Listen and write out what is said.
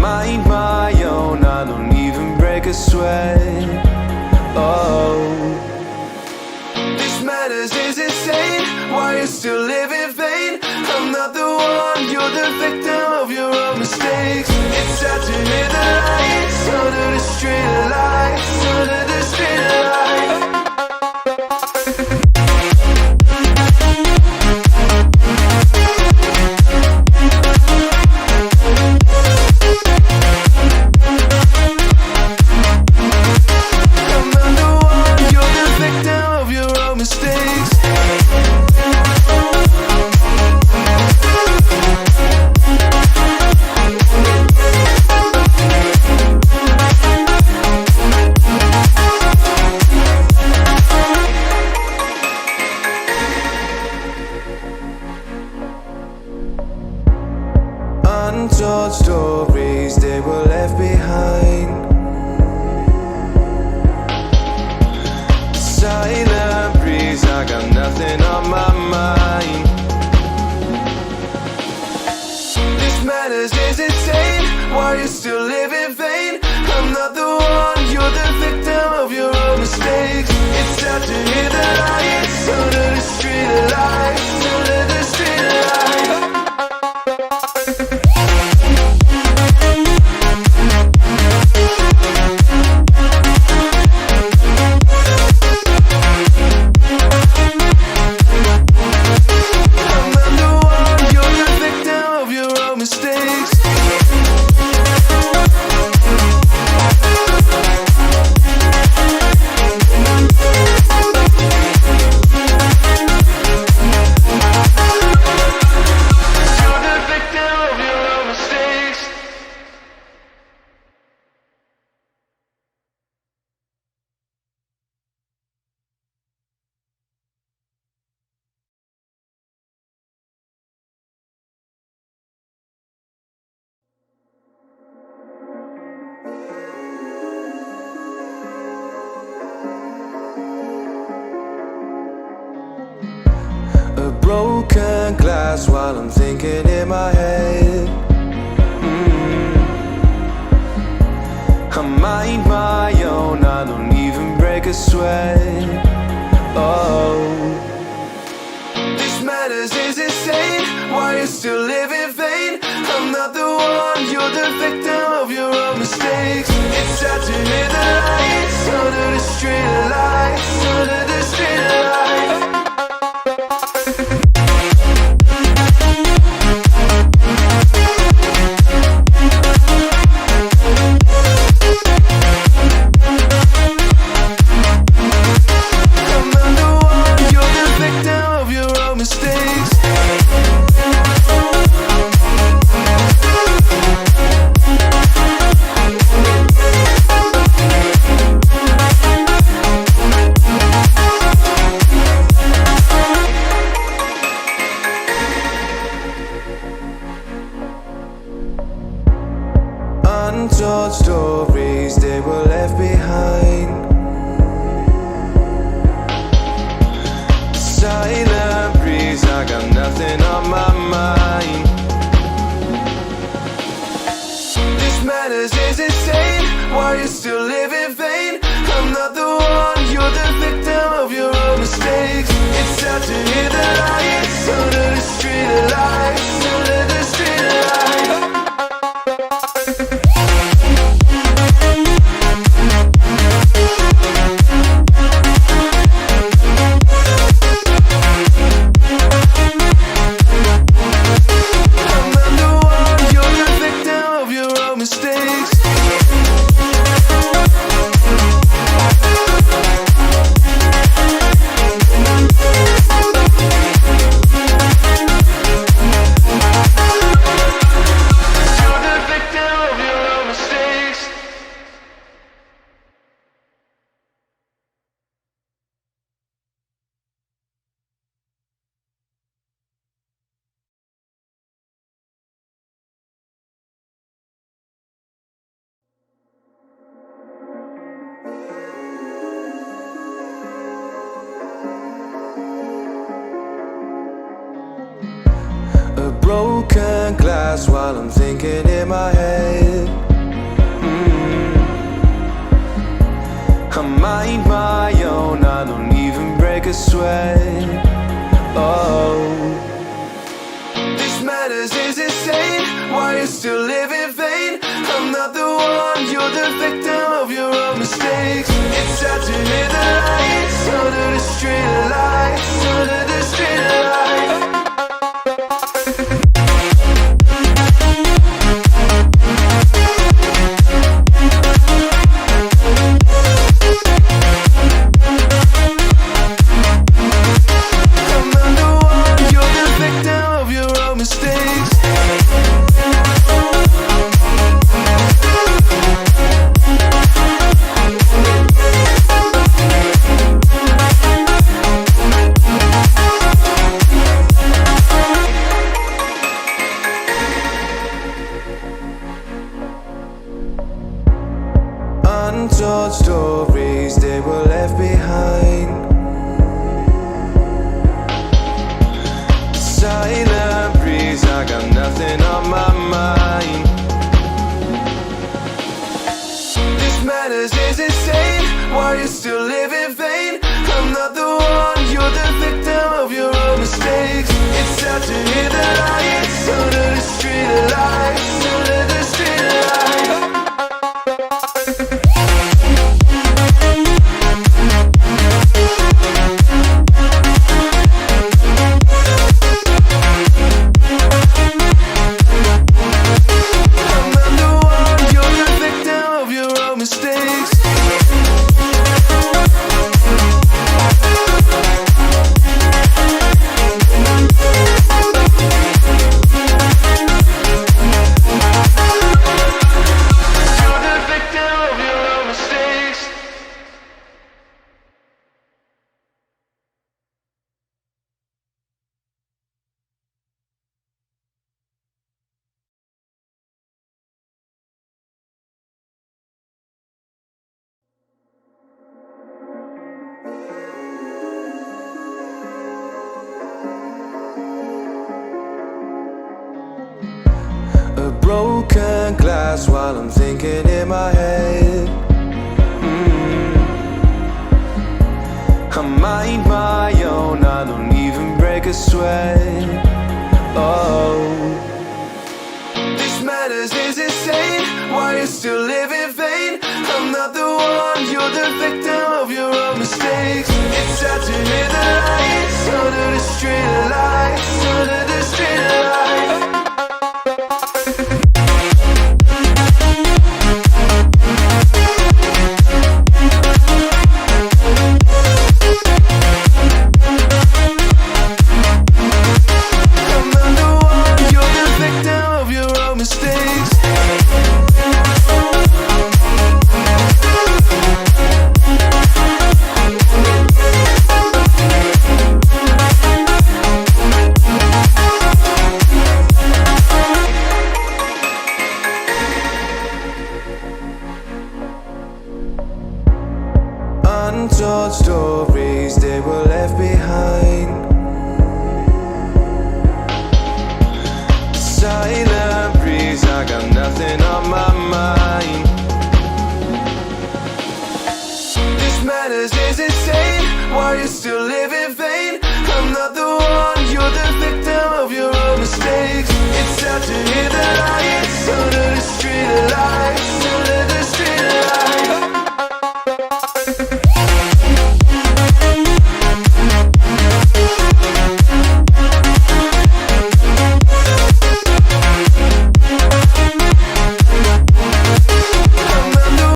mind my own, I don't even break a sweat. Oh, this madness is insane. Why you still live in vain? I'm not the one, you're the victim of your own mistakes. It's sad to hear the lights under the street lights, under the street lights. Untold stories, they were left behind. Silent breeze, I got nothing on my mind. This madness is insane. Why you still live in vain? I'm not the one, you're the victim of your own mistakes. It's sad to hear the lights under the street lights, under the street lights. Broken glass while I'm thinking in my head. I mind my own, I don't even break a sweat. Oh, this madness is insane. Why you still live in vain? I'm not the one, you're the victim of your own mistakes. It's sad to hear the lights under the street lights, under the street lights. Untold stories, they were left behind. Silent breeze, I got nothing on my mind. This madness is insane. Why you still live in vain? I'm not the one, you're the victim of your own mistakes. It's sad to hear the lights under the street lights, under the street lights. Mistakes. A broken glass while I'm thinking in my head. I mind my own, I don't even break a sweat. Oh, this madness is insane. Why you still live in vain? I'm not the one, you're the victim of your own mistakes. It's sad to hear the lights under the street lights, under the street lights. Untold stories, they were left behind. Silent breeze, I got nothing on my mind. This madness is insane. Why you still live in vain? I'm not the one, you're the victim of your own mistakes. It's sad to hear the lights under the street lights, under the street lights. A broken glass while I'm thinking in my head. I mind my own, I don't even break a sweat. Oh, this madness is insane. Why you still live in vain? I'm not the one, you're the victim of your own mistakes. It's sad to hear the lights under the street lights, under the street lights. Untold stories, they were left behind. Silent breeze, I got nothing on my mind. This madness is insane. Why you still live in vain? I'm not the one, you're the victim of your own mistakes. It's sad to hear the lights